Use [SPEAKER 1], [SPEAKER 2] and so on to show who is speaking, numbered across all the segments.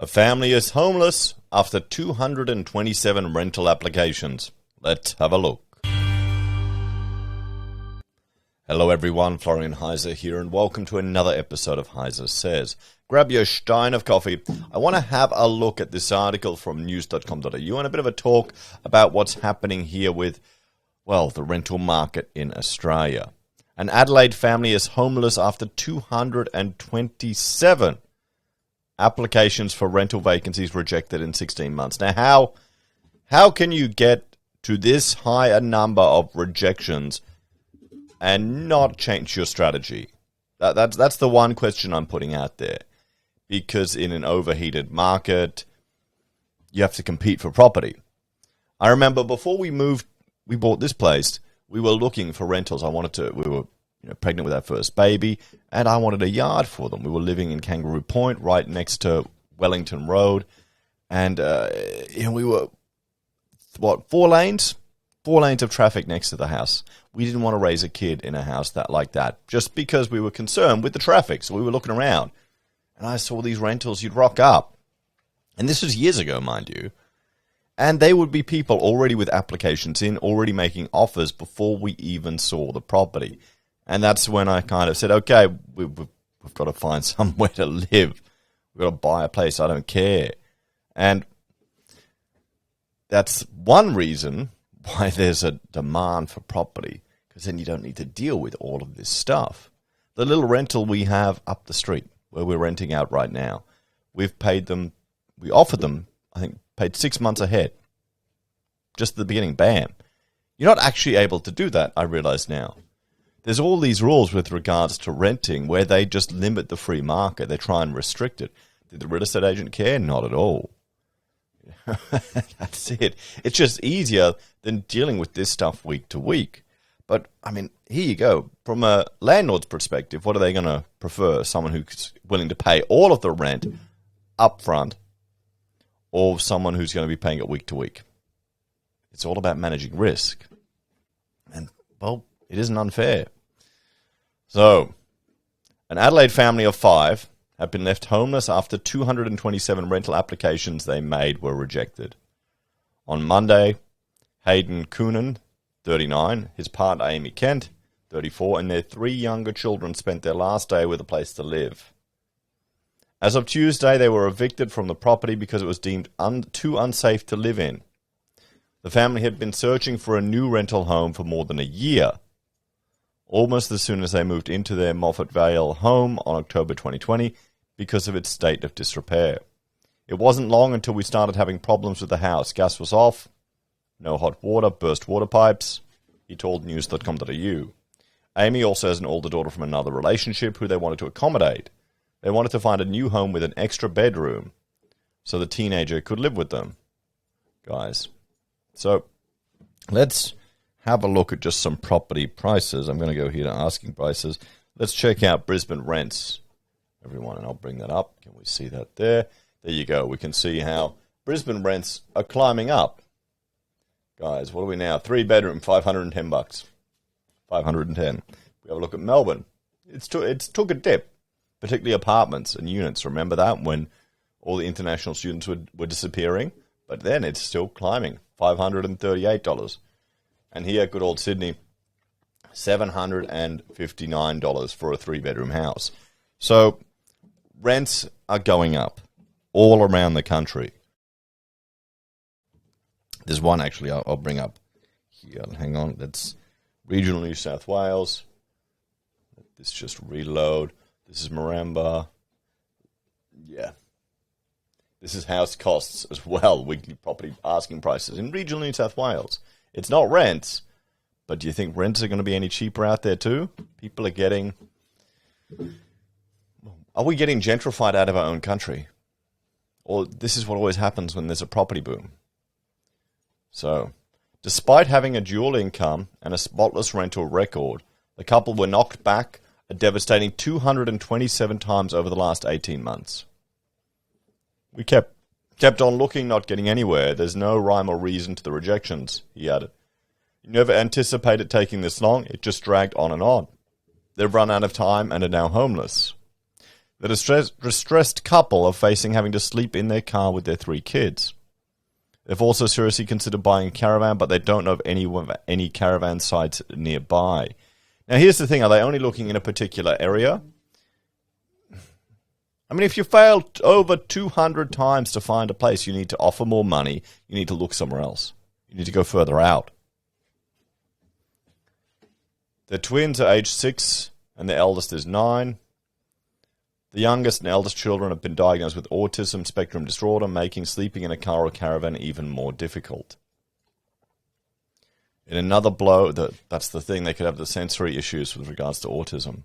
[SPEAKER 1] A family is homeless after 227 rental applications. Let's have a look. Hello everyone, Florian.Heise here, and welcome to another episode of HeiseSays. Grab your stein of coffee. I want to have a look at this article from news.com.au and a bit of a talk about what's happening here with, well, the rental market in Australia. An Adelaide family is homeless after 227 applications for rental vacancies rejected in 16 months. Now, how can you get to this high a number of rejections and not change your strategy? That's the one question I'm putting out there. Because in an overheated market, you have to compete for property. I remember before we bought this place, we were looking for rentals. We were pregnant with our first baby, and I wanted a yard for them. We were living in Kangaroo Point, right next to Wellington Road, and we were, 4 lanes? 4 lanes of traffic next to the house. We didn't want to raise a kid in a house like that, just because we were concerned with the traffic. So we were looking around, and I saw these rentals. You'd rock up, and this was years ago, mind you, and they would be people already with applications in, already making offers before we even saw the property. And that's when I kind of said, okay, we've got to find somewhere to live. We've got to buy a place. I don't care. And that's one reason why there's a demand for property, because then you don't need to deal with all of this stuff. The little rental we have up the street where we're renting out right now, we offered them, I think, paid 6 months ahead. Just at the beginning, bam. You're not actually able to do that, I realize now. There's all these rules with regards to renting where they just limit the free market. They try and restrict it. Did the real estate agent care? Not at all. That's it. It's just easier than dealing with this stuff week to week. But, I mean, here you go. From a landlord's perspective, what are they going to prefer? Someone who's willing to pay all of the rent up front, or someone who's going to be paying it week to week? It's all about managing risk. And, well, it isn't unfair. So, an Adelaide family of 5 have been left homeless after 227 rental applications they made were rejected. On Monday, Hayden Coonan, 39, his partner Amy Kent, 34, and their 3 younger children spent their last day with a place to live. As of Tuesday, they were evicted from the property because it was deemed too unsafe to live in. The family had been searching for a new rental home for more than a year, almost as soon as they moved into their Moffat Vale home on October 2020 because of its state of disrepair. It wasn't long until we started having problems with the house. Gas was off, no hot water, burst water pipes, he told news.com.au. Amy also has an older daughter from another relationship who they wanted to accommodate. They wanted to find a new home with an extra bedroom so the teenager could live with them. Guys, so let's have a look at just some property prices. I'm going to go here to asking prices. Let's check out Brisbane rents, everyone, and I'll bring that up. Can we see that there? There you go. We can see how Brisbane rents are climbing up. Guys, what are we now? 3-bedroom, $510. 510. We have a look at Melbourne. It's took a dip, particularly apartments and units. Remember that when all the international students were disappearing? But then it's still climbing, $538. And here, good old Sydney, $759 for a 3-bedroom house. So rents are going up all around the country. There's one actually I'll bring up here. Hang on, that's regional New South Wales. Let this just reload. This is Maramba. Yeah. This is house costs as well, weekly property asking prices in regional New South Wales. It's not rents, but do you think rents are going to be any cheaper out there too? People are getting... Are we getting gentrified out of our own country? Or this is what always happens when there's a property boom. So, despite having a dual income and a spotless rental record, the couple were knocked back a devastating 227 times over the last 18 months. We kept on looking, not getting anywhere. There's no rhyme or reason to the rejections, he added. You never anticipated taking this long. It just dragged on and on. They've run out of time and are now homeless. The distressed couple are facing having to sleep in their car with their 3 kids. They've also seriously considered buying a caravan, but they don't know of any caravan sites nearby. Now, here's the thing. Are they only looking in a particular area? I mean, if you failed over 200 times to find a place, you need to offer more money. You need to look somewhere else. You need to go further out. Their twins are age 6, and the eldest is 9. The youngest and eldest children have been diagnosed with autism spectrum disorder, making sleeping in a car or caravan even more difficult. In another blow, that's the thing, they could have the sensory issues with regards to autism.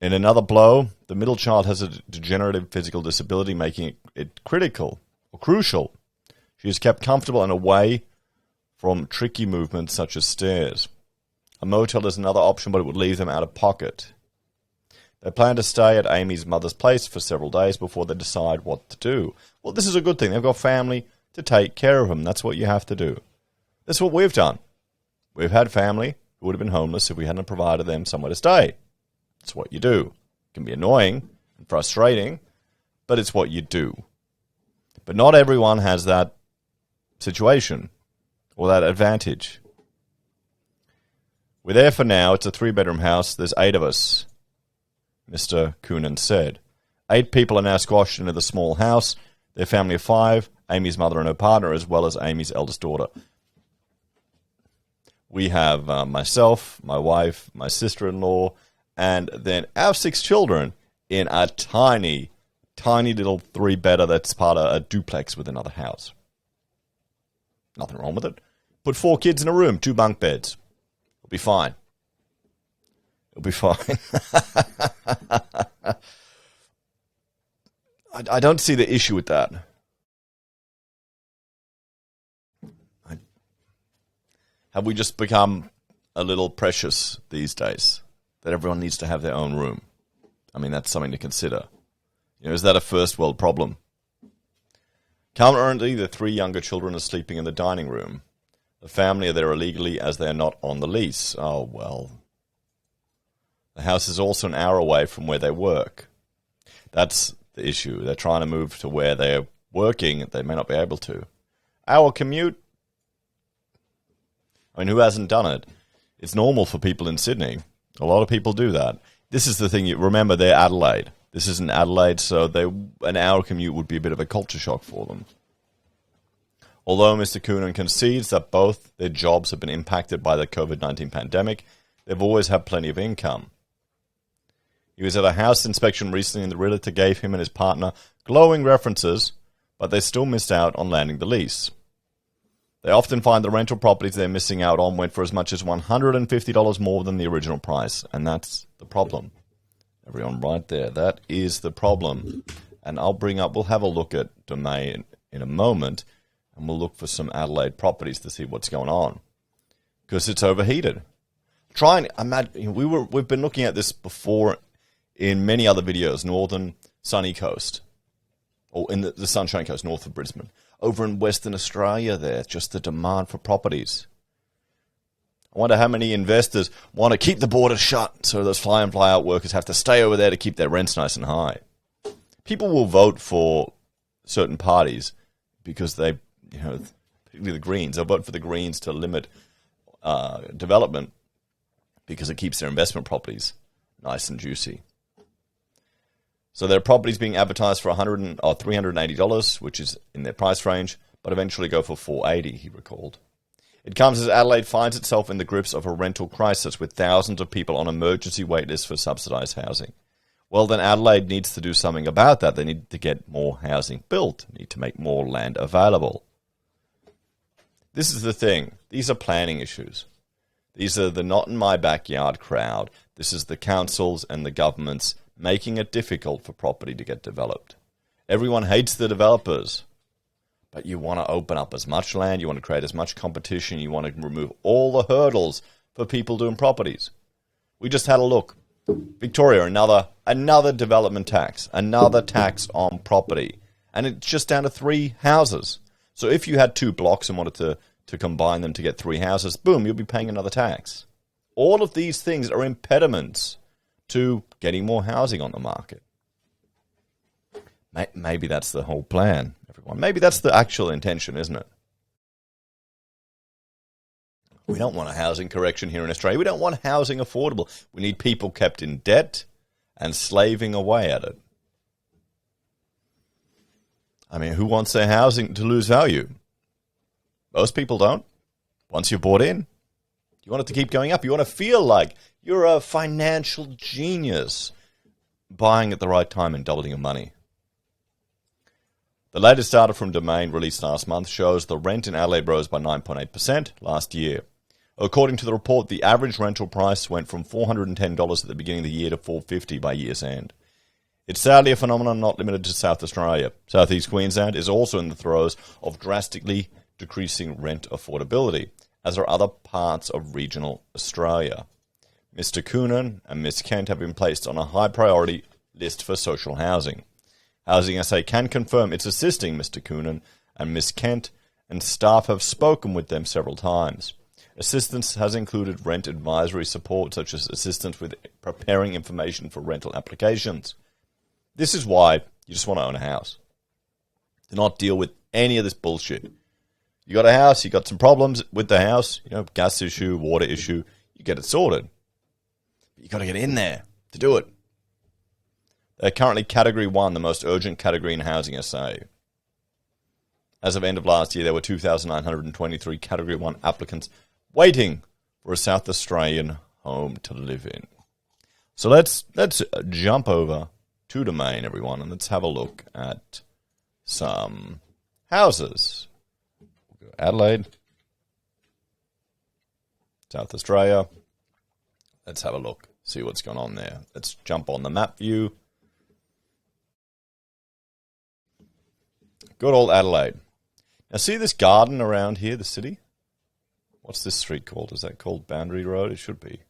[SPEAKER 1] In another blow, the middle child has a degenerative physical disability, making it critical or crucial. She is kept comfortable and away from tricky movements such as stairs. A motel is another option, but it would leave them out of pocket. They plan to stay at Amy's mother's place for several days before they decide what to do. Well, this is a good thing. They've got family to take care of them. That's what you have to do. That's what we've done. We've had family who would have been homeless if we hadn't provided them somewhere to stay. It's what you do. It can be annoying and frustrating, but it's what you do. But not everyone has that situation or that advantage. We're there for now. It's a 3-bedroom house. There's 8 of us, Mr. Coonan said. 8 people are now squashed into the small house. Their family of 5, Amy's mother and her partner, as well as Amy's eldest daughter. We have myself, my wife, my sister-in-law, and then our 6 children in a tiny, tiny little 3-bedder that's part of a duplex with another house. Nothing wrong with it. Put 4 kids in a room, 2 bunk beds. It'll be fine. It'll be fine. I don't see the issue with that. Have we just become a little precious these days? That everyone needs to have their own room? I mean, that's something to consider. You know, is that a first world problem? Currently, the 3 younger children are sleeping in the dining room. The family are there illegally as they are not on the lease. Oh, well. The house is also an hour away from where they work. That's the issue. They're trying to move to where they're working. They may not be able to. Our commute. I mean, who hasn't done it? It's normal for people in Sydney. A lot of people do that. This is the thing. Remember, they're Adelaide. This isn't Adelaide, so an hour commute would be a bit of a culture shock for them. Although Mr. Coonan concedes that both their jobs have been impacted by the COVID-19 pandemic, they've always had plenty of income. He was at a house inspection recently and the realtor gave him and his partner glowing references, but they still missed out on landing the lease. They often find the rental properties they're missing out on went for as much as $150 more than the original price, and that's the problem. Everyone right there, that is the problem. And we'll have a look at Domain in a moment, and we'll look for some Adelaide properties to see what's going on. Because it's overheated. Try and imagine, we've been looking at this before in many other videos, northern sunny coast, or in the Sunshine Coast, north of Brisbane. Over in Western Australia there, just the demand for properties. I wonder how many investors want to keep the borders shut so those fly in, fly out workers have to stay over there to keep their rents nice and high. People will vote for certain parties because they, particularly the Greens, they'll vote for the Greens to limit development because it keeps their investment properties nice and juicy. So their properties being advertised for $380, which is in their price range, but eventually go for $480, he recalled. It comes as Adelaide finds itself in the grips of a rental crisis with thousands of people on emergency wait lists for subsidised housing. Well, then Adelaide needs to do something about that. They need to get more housing built, need to make more land available. This is the thing. These are planning issues. These are the not in my backyard crowd. This is the councils and the governments making it difficult for property to get developed. Everyone hates the developers, but you want to open up as much land, you want to create as much competition, you want to remove all the hurdles for people doing properties. We just had a look. Victoria, another development tax, another tax on property, and it's just down to 3 houses. So if you had 2 blocks and wanted to combine them to get 3 houses, boom, you'll be paying another tax. All of these things are impediments to getting more housing on the market. Maybe that's the whole plan, everyone. Maybe that's the actual intention, isn't it? We don't want a housing correction here in Australia. We don't want housing affordable. We need people kept in debt and slaving away at it. I mean, who wants their housing to lose value? Most people don't. Once you're bought in, you want it to keep going up. You want to feel like you're a financial genius buying at the right time and doubling your money. The latest data from Domain released last month shows the rent in Adelaide rose by 9.8% last year. According to the report, the average rental price went from $410 at the beginning of the year to $450 by year's end. It's sadly a phenomenon not limited to South Australia. Southeast Queensland is also in the throes of drastically decreasing rent affordability, as are other parts of regional Australia. Mr. Coonan and Ms. Kent have been placed on a high priority list for social housing. Housing SA can confirm it's assisting Mr. Coonan and Ms. Kent, and staff have spoken with them several times. Assistance has included rent advisory support, such as assistance with preparing information for rental applications. This is why you just want to own a house. Do not deal with any of this bullshit. You got a house, you got some problems with the house, gas issue, water issue, you get it sorted. But you got to get in there to do it. They're currently Category 1, the most urgent category in Housing SA. As of end of last year, there were 2,923 Category 1 applicants waiting for a South Australian home to live in. So let's jump over to Domain, everyone, and let's have a look at some houses. We'll go Adelaide, South Australia. Let's have a look, see what's going on there. Let's jump on the map view. Good old Adelaide. Now see this garden around here, the city? What's this street called? Is that called Boundary Road? It should be.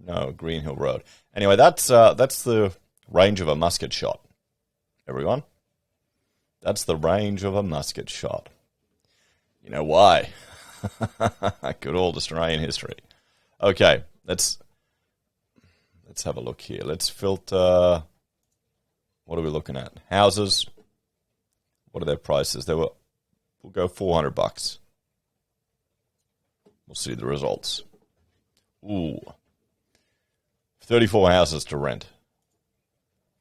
[SPEAKER 1] No, Green Hill Road. Anyway, that's the range of a musket shot, everyone. That's the range of a musket shot. You know why? Good old Australian history. Okay, let's have a look here. Let's filter. What are we looking at? Houses. What are their prices? We'll go $400. We'll see the results. Ooh. 34 houses to rent.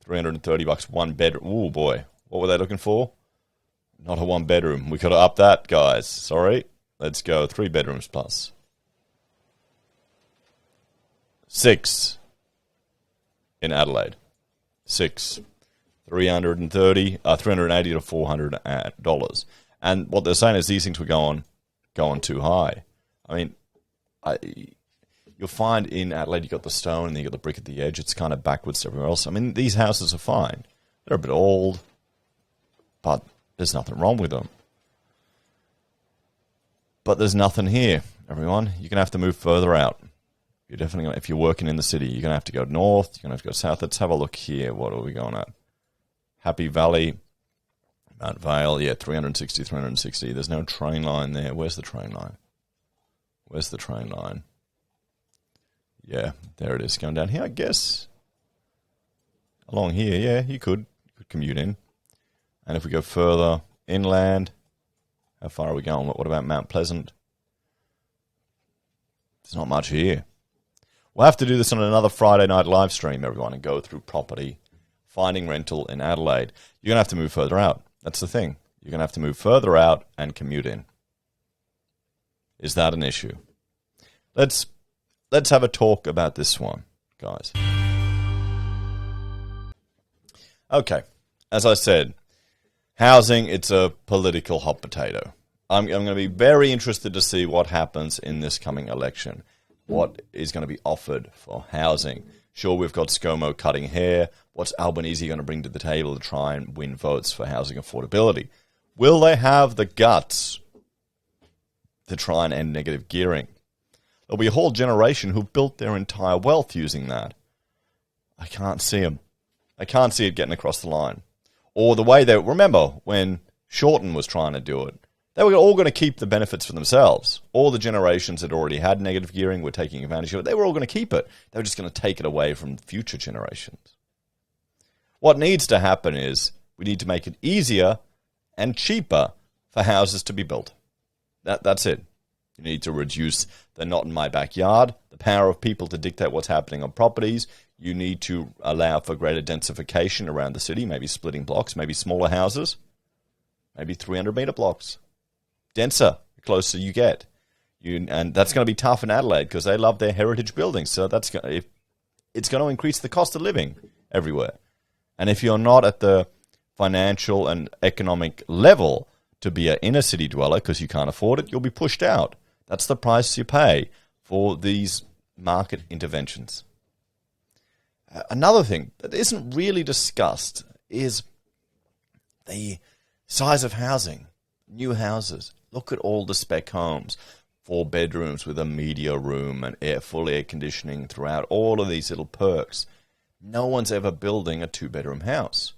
[SPEAKER 1] $330, one bedroom. Ooh, boy. What were they looking for? Not a one bedroom. We could have upped that, guys. Sorry. Let's go 3 bedrooms plus. 6 in Adelaide. 6. $380 to $400. And what they're saying is these things were going too high. I mean, you'll find in Adelaide you got the stone and then you got the brick at the edge. It's kind of backwards everywhere else. I mean, these houses are fine. They're a bit old, but there's nothing wrong with them. But there's nothing here, everyone. You're going to have to move further out. You're definitely if you're working in the city, you're going to have to go north. You're going to have to go south. Let's have a look here. What are we going at? Happy Valley, Mount Vale. Yeah, 360. There's no train line there. Where's the train line? Where's the train line? Yeah, there it is. Going down here, I guess. Along here, yeah, you could commute in. And if we go further inland, how far are we going? What about Mount Pleasant? There's not much here. We'll have to do this on another Friday night live stream, everyone, and go through property, finding rental in Adelaide. You're going to have to move further out. That's the thing. You're going to have to move further out and commute in. Is that an issue? Let's have a talk about this one, guys. Okay, as I said, housing, it's a political hot potato. I'm going to be very interested to see what happens in this coming election. What is going to be offered for housing? Sure, we've got ScoMo cutting hair. What's Albanese going to bring to the table to try and win votes for housing affordability? Will they have the guts to try and end negative gearing? There'll be a whole generation who built their entire wealth using that. I can't see them. I can't see it getting across the line. Or the way they... Remember when Shorten was trying to do it, they were all going to keep the benefits for themselves. All the generations that already had negative gearing were taking advantage of it. They were all going to keep it. They were just going to take it away from future generations. What needs to happen is we need to make it easier and cheaper for houses to be built. That's it. You need to reduce the not in my backyard, the power of people to dictate what's happening on properties. You need to allow for greater densification around the city, maybe splitting blocks, maybe smaller houses, maybe 300-meter blocks. Denser, the closer you get. And that's going to be tough in Adelaide because they love their heritage buildings. So it's going to increase the cost of living everywhere. And if you're not at the financial and economic level to be an inner city dweller because you can't afford it, you'll be pushed out. That's the price you pay for these market interventions. Another thing that isn't really discussed is the size of housing. New houses. Look at all the spec homes. 4 bedrooms with a media room and full air conditioning throughout. All of these little perks. No one's ever building a 2-bedroom house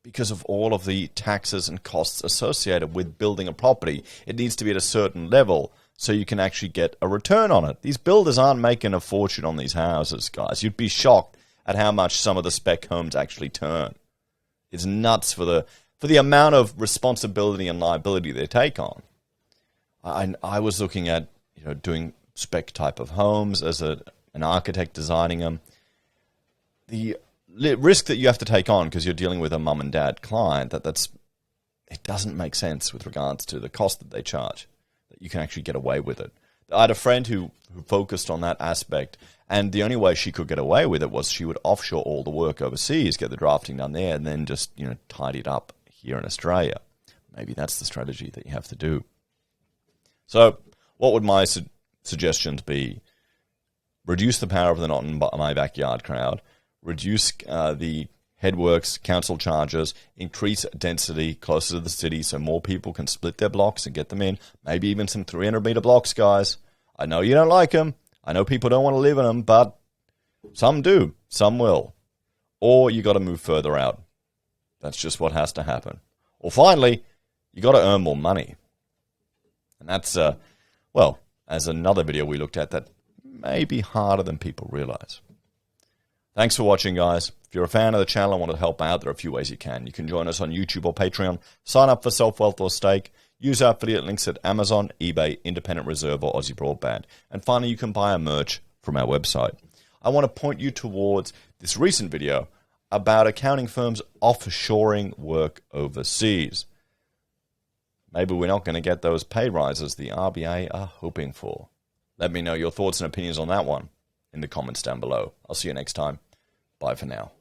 [SPEAKER 1] because of all of the taxes and costs associated with building a property. It needs to be at a certain level so you can actually get a return on it. These builders aren't making a fortune on these houses, guys. You'd be shocked at how much some of the spec homes actually turn. It's nuts for the amount of responsibility and liability they take on. I was looking at doing spec type of homes as an architect designing them. The risk that you have to take on because you're dealing with a mum and dad client, it doesn't make sense with regards to the cost that they charge, that you can actually get away with it. I had a friend who focused on that aspect, and the only way she could get away with it was she would offshore all the work overseas, get the drafting done there, and then just tidy it up here in Australia. Maybe that's the strategy that you have to do. So what would my suggestions be? Reduce the power of the not in my backyard crowd. Reduce the headworks, council charges, increase density closer to the city so more people can split their blocks and get them in. Maybe even some 300-meter blocks, guys. I know you don't like them. I know people don't want to live in them, but some do. Some will. Or you got to move further out. That's just what has to happen. Or finally, you got to earn more money. And that's, as another video we looked at, that may be harder than people realize. Thanks for watching, guys. If you're a fan of the channel and want to help out, there are a few ways you can. You can join us on YouTube or Patreon, sign up for SelfWealth or Stake, use our affiliate links at Amazon, eBay, Independent Reserve, or AussieBroadband. And finally, you can buy our merch from our website. I want to point you towards this recent video about accounting firms offshoring work overseas. Maybe we're not going to get those pay rises the RBA are hoping for. Let me know your thoughts and opinions on that one in the comments down below. I'll see you next time. Bye for now.